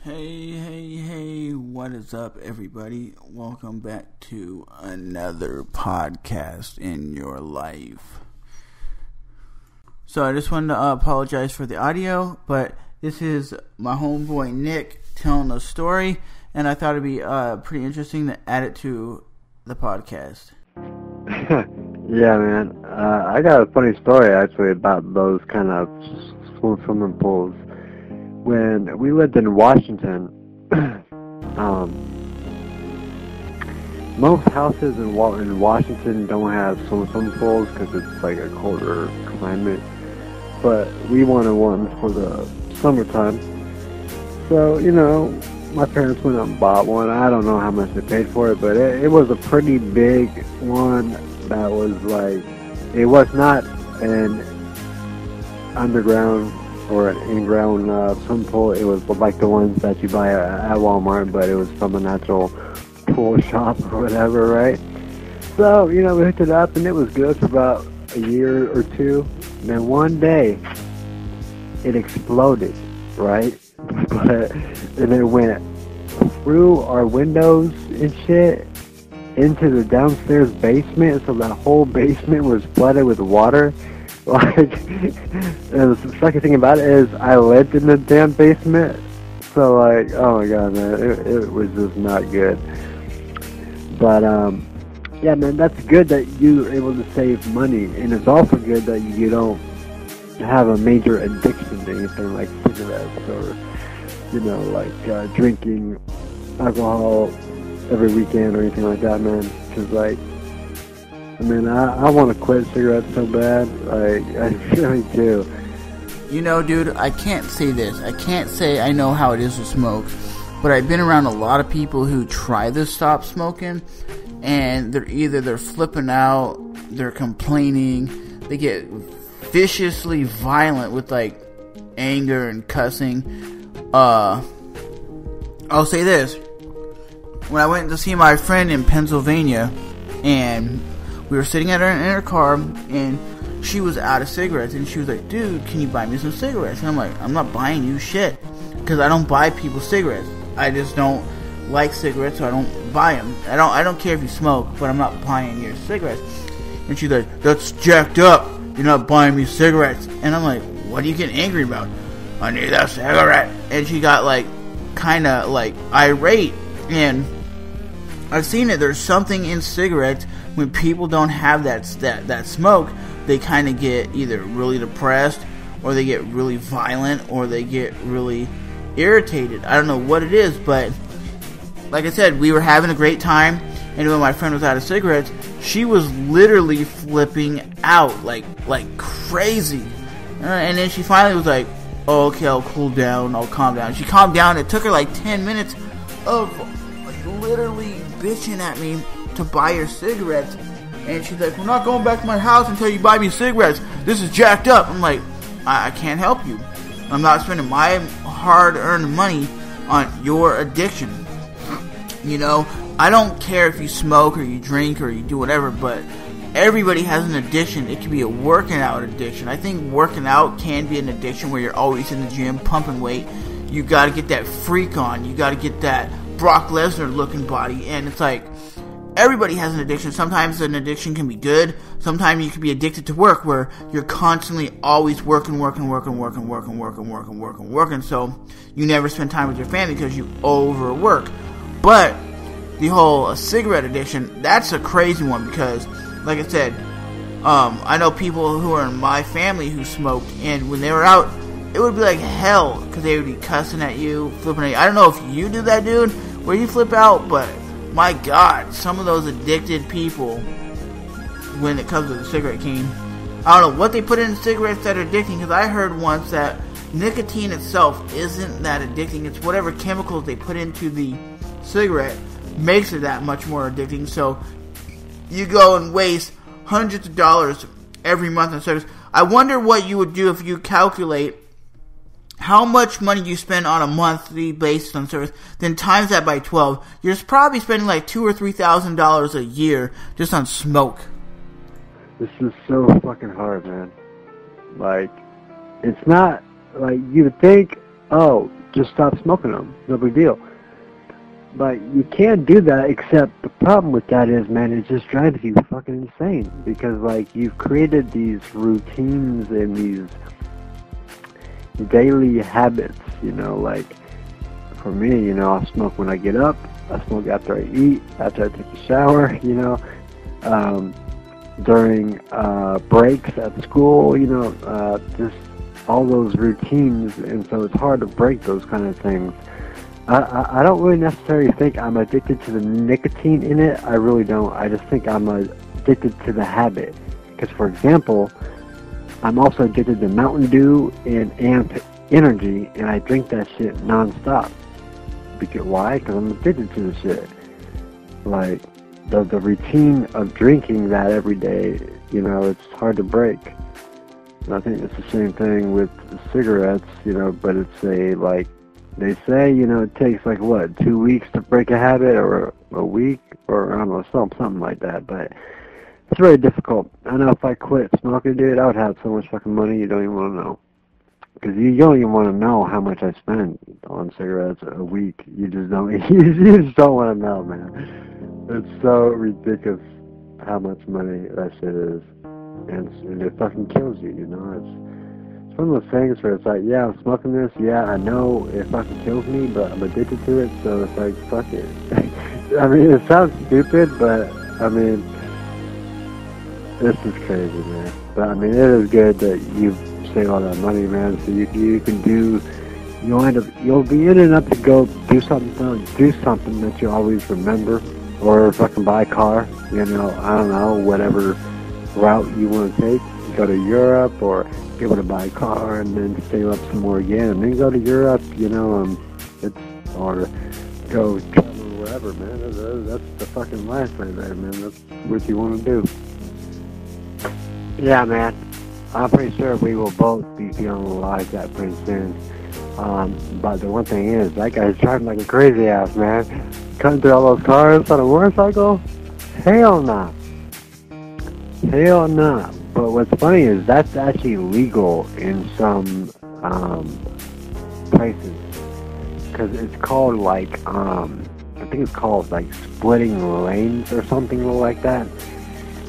Hey, what is up, everybody? Welcome back to another podcast in your life. So I just wanted to apologize for the audio, but this is my homeboy Nick telling a story, and I thought it'd be pretty interesting to add it to the podcast. Yeah, man. I got a funny story, actually, about those kind of swimming pools. When we lived in Washington, most houses in Washington don't have swimming pools because it's like a colder climate. But we wanted one for the summertime. So, my parents went out and bought one. I don't know how much they paid for it, but it was a pretty big one that was like, it was not an underground or an in-ground swimming pool. It was like the ones that you buy at Walmart, but it was from a natural pool shop or whatever, right? So, we hooked it up, and it was good for about a year or two. And then one day, it exploded, right? And it went through our windows and shit into the downstairs basement, so that whole basement was flooded with water. Like, and the second thing about it is I lived in the damn basement, so like, oh my god, man, it was just not good. But yeah, man, that's good that you're able to save money, and it's also good that you don't have a major addiction to anything like cigarettes or like drinking alcohol every weekend or anything like that, man. Because like, I want to quit cigarettes so bad. Like, I really do. Dude, I can't say this. I can't say I know how it is to smoke, but I've been around a lot of people who try to stop smoking, and they're flipping out, they're complaining, they get viciously violent with like anger and cussing. I'll say this. When I went to see my friend in Pennsylvania, and we were sitting in her car, and she was out of cigarettes, and she was like, dude, can you buy me some cigarettes? And I'm like, I'm not buying you shit, because I don't buy people cigarettes. I just don't like cigarettes, so I don't buy them. I don't care if you smoke, but I'm not buying your cigarettes. And she's like, that's jacked up. You're not buying me cigarettes. And I'm like, what are you getting angry about? I need that cigarette. And she got like, kind of like irate. And I've seen it. There's something in cigarettes when people don't have that smoke. They kind of get either really depressed, or they get really violent, or they get really irritated. I don't know what it is, but like I said, we were having a great time, and when my friend was out of cigarettes, she was literally flipping out like crazy. And then she finally was like, oh, okay, I'll cool down, I'll calm down. She calmed down. It took her like 10 minutes of like literally bitching at me to buy her cigarettes. And she's like, we're not going back to my house until you buy me cigarettes. This is jacked up. I'm like, I can't help you. I'm not spending my hard-earned money on your addiction. I don't care if you smoke or you drink or you do whatever, but everybody has an addiction. It can be a working out addiction. I think working out can be an addiction where you're always in the gym pumping weight. You got to get that freak on. You got to get that Brock Lesnar looking body. And it's like, everybody has an addiction. Sometimes an addiction can be good. Sometimes you can be addicted to work, where you're constantly always working. So you never spend time with your family because you overwork. But the whole cigarette addiction, that's a crazy one, because like I said, I know people who are in my family who smoked, and when they were out, it would be like hell, because they would be cussing at you, flipping at you. I don't know if you do that, dude, where you flip out, but my god, some of those addicted people, when it comes to the cigarette king, I don't know what they put in cigarettes that are addicting, because I heard once that nicotine itself isn't that addicting. It's whatever chemicals they put into the cigarette makes it that much more addicting. So you go and waste hundreds of dollars every month on service. I wonder what you would do if you calculate how much money you spend on a monthly basis on service, then times that by 12. You're probably spending like $2,000 or $3,000 a year just on smoke. This is so fucking hard, man. Like, it's not, like, you would think oh, just stop smoking them, no big deal. But you can't do that, except the problem with that is, man, it just drives you fucking insane. Because, like, you've created these routines and these daily habits, you know, like, for me, you know, I smoke when I get up, I smoke after I eat, after I take a shower, you know, during breaks at school, you know, just all those routines, and so it's hard to break those kind of things. I don't really necessarily think I'm addicted to the nicotine in it. I really don't. I just think I'm addicted to the habit. Because, for example, I'm also addicted to Mountain Dew and Amp Energy, and I drink that shit nonstop. Because why? Because I'm addicted to the shit. Like, the routine of drinking that every day, you know, it's hard to break. And I think it's the same thing with cigarettes, you know, but it's like, they say, you know, it takes, like, what, 2 weeks to break a habit, or a week, or, I don't know, something like that, but it's very difficult. I know if I quit smoking, dude, I would have so much fucking money you don't even want to know. Because you don't even want to know how much I spend on cigarettes a week. You just don't, you just don't want to know, man. It's so ridiculous how much money that shit is. And it fucking kills you, you know, it's one of those things where it's like, yeah, I'm smoking this, yeah, I know it fucking kills me, but I'm addicted to it, so it's like, fuck it. I mean, it sounds stupid, but, I mean, this is crazy, man. But, I mean, it is good that you save all that money, man, so you can do, you'll be in and up to go do something that you always remember, or fucking buy a car, you know, I don't know, whatever route you want to take. Go to Europe, or be able to buy a car and then save up some more again, and then go to Europe, you know, or go travel wherever, man. That's the fucking life right there, man. That's what you want to do. Yeah, man. I'm pretty sure we will both be feeling like that pretty soon. But the one thing is, that guy's driving like a crazy ass, man. Cutting through all those cars on a motorcycle? Hell nah. Hell nah. But what's funny is that's actually legal in some places, because it's called, like, I think it's called, like, splitting lanes or something like that.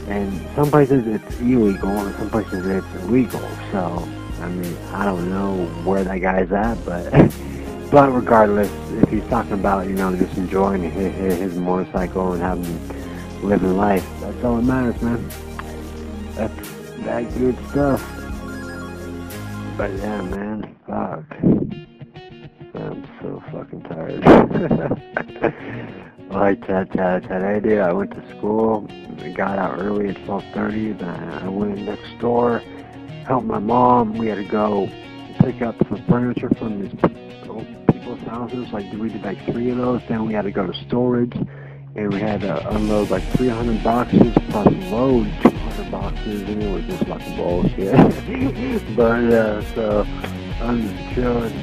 And some places it's illegal, and some places it's illegal. So, I mean, I don't know where that guy's at, but regardless, if he's talking about, you know, just enjoying his motorcycle and having living life, that's all that matters, man. That's that good stuff. But yeah, man, fuck. I'm so fucking tired. Like today, dude, I went to school. I got out early at 12:30. Then I went next door, helped my mom. We had to go pick up some furniture from these people's houses. Like, we did like 3 of those. Then we had to go to storage, and we had to unload like 300 boxes plus load 200 boxes, and it was just like bullshit. But yeah, so I'm just chilling.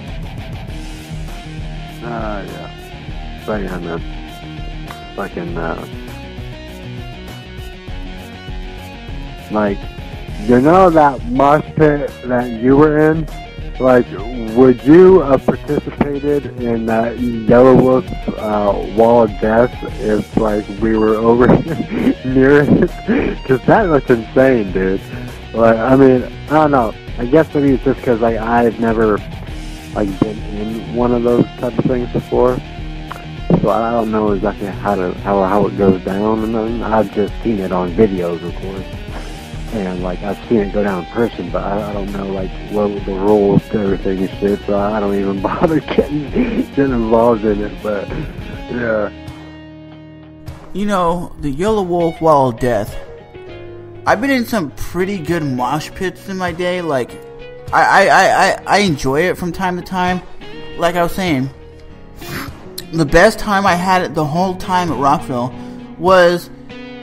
Yeah. But yeah, man. Fucking, like, you know that mosh pit that you were in? Like, would you have participated in that Yellow Wolf Wall of Death if, like, we were over near it? Because that looks insane, dude. Like, I mean, I don't know. I guess maybe it's just because, like, I've never, like, been in one of those type of things before. So I don't know exactly how it goes down. And I've just seen it on videos, of course. And, like, I've seen it go down in person, but I don't know, like, what the rules to everything and shit, so I don't even bother getting involved in it, but, yeah. You know, the Yellow Wolf Wall of Death, I've been in some pretty good mosh pits in my day. Like, I enjoy it from time to time. Like I was saying, the best time I had it the whole time at Rockville was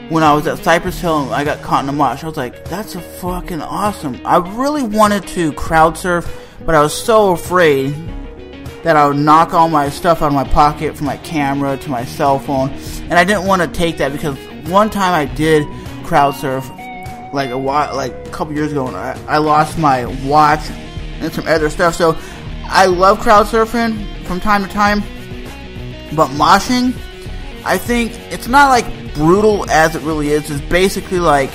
when I was at Cypress Hill and I got caught in a mosh. I was like, that's a fucking awesome. I really wanted to crowd surf, but I was so afraid that I would knock all my stuff out of my pocket, from my camera to my cell phone, and I didn't want to take that, because one time I did crowd surf like a couple years ago, and I lost my watch and some other stuff. So I love crowd surfing from time to time, but moshing, I think it's not like brutal as it really is. It's basically like,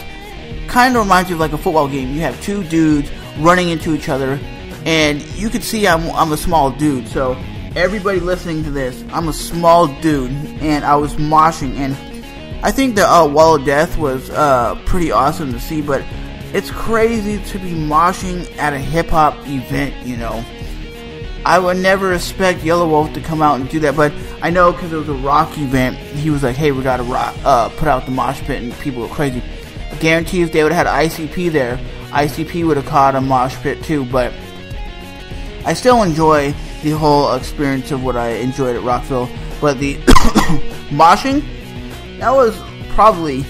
kind of reminds you of like a football game. You have two dudes running into each other, and you can see I'm a small dude, so everybody listening to this, I'm a small dude, and I was moshing, and I think the Wall of Death was pretty awesome to see, but it's crazy to be moshing at a hip-hop event, you know. I would never expect Yellow Wolf to come out and do that, but I know because it was a rock event, he was like, hey, we gotta put out the mosh pit, and people were crazy. I guarantee if they would have had ICP there, ICP would have caught a mosh pit too, but I still enjoy the whole experience of what I enjoyed at Rockville. But the moshing, that was probably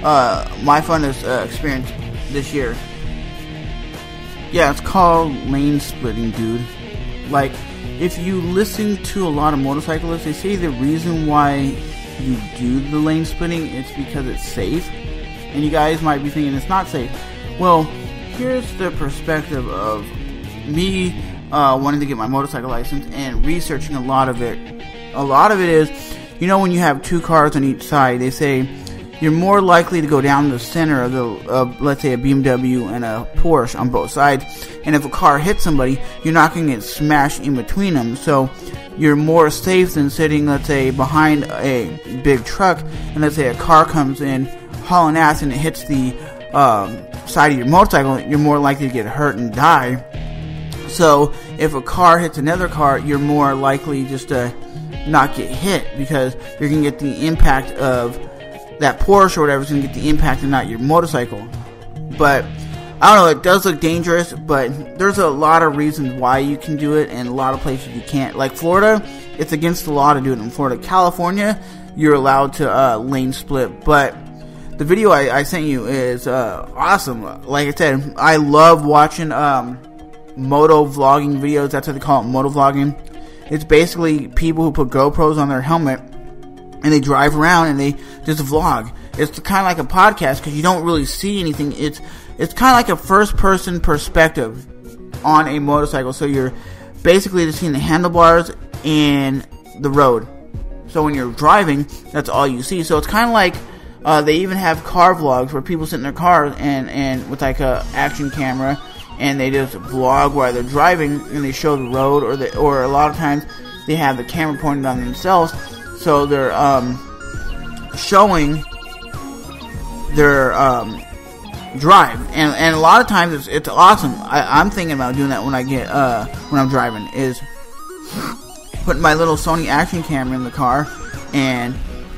my funnest experience this year. Yeah, it's called lane splitting, dude. Like, if you listen to a lot of motorcyclists, they say the reason why you do the lane splitting is because it's safe. And you guys might be thinking it's not safe. Well, here's the perspective of me wanting to get my motorcycle license and researching a lot of it. A lot of it is, you know, when you have two cars on each side, they say you're more likely to go down the center of the, let's say, a BMW and a Porsche on both sides. And if a car hits somebody, you're not going to get smashed in between them. So you're more safe than sitting, let's say, behind a big truck, and let's say a car comes in hauling ass and it hits the side of your motorcycle, you're more likely to get hurt and die. So if a car hits another car, you're more likely just to not get hit, because you're going to get the impact of that Porsche or whatever is going to get the impact and not your motorcycle. But I don't know, it does look dangerous, but there's a lot of reasons why you can do it and a lot of places you can't. Like Florida, it's against the law to do it in Florida. California, you're allowed to lane split, but the video I sent you is awesome. Like I said, I love watching moto vlogging videos. That's what they call it, moto vlogging. It's basically people who put GoPros on their helmet and they drive around and they just vlog. It's kind of like a podcast because you don't really see anything. It's kind of like a first-person perspective on a motorcycle. So you're basically just seeing the handlebars and the road. So when you're driving, that's all you see. So it's kind of like they even have car vlogs where people sit in their cars and with like a action camera, and they just vlog while they're driving, and they show the road, or a lot of times they have the camera pointed on themselves, so they're showing their drive, and a lot of times it's awesome. I'm thinking about doing that when I'm driving, is putting my little Sony action camera in the car and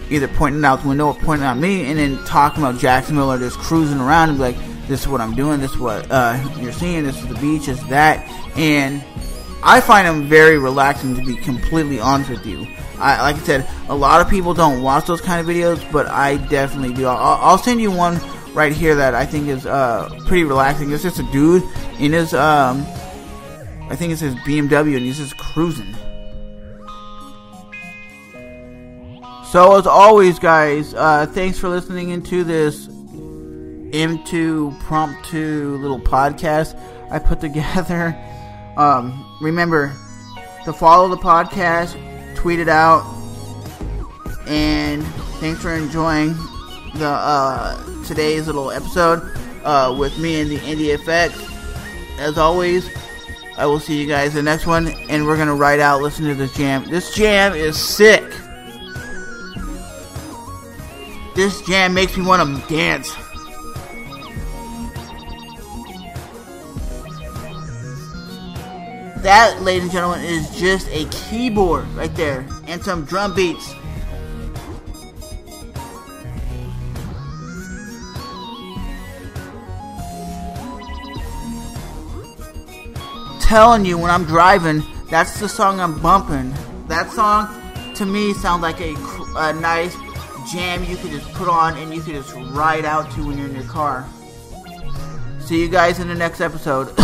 either pointing out the window or pointing at me, and then talking about Jacksonville or just cruising around and be like, this is what I'm doing, this is what you're seeing, this is the beach, this is that. And I find them very relaxing, to be completely honest with you. Like I said, a lot of people don't watch those kind of videos, but I definitely do. I'll send you one right here that I think is pretty relaxing. It's just a dude in his, I think it's his BMW, and he's just cruising. So as always, guys, thanks for listening into this impromptu little podcast I put together. Remember to follow the podcast, tweet it out, and thanks for enjoying the today's little episode with me and the Indie Effects. As always, I will see you guys in the next one, and we're gonna ride out, listen to this jam. This jam is sick. This jam makes me want to dance. That, ladies and gentlemen, is just a keyboard right there and some drum beats. Telling you, when I'm driving, that's the song I'm bumping. That song, to me, sounds like a nice jam you could just put on and you could just ride out to when you're in your car. See you guys in the next episode.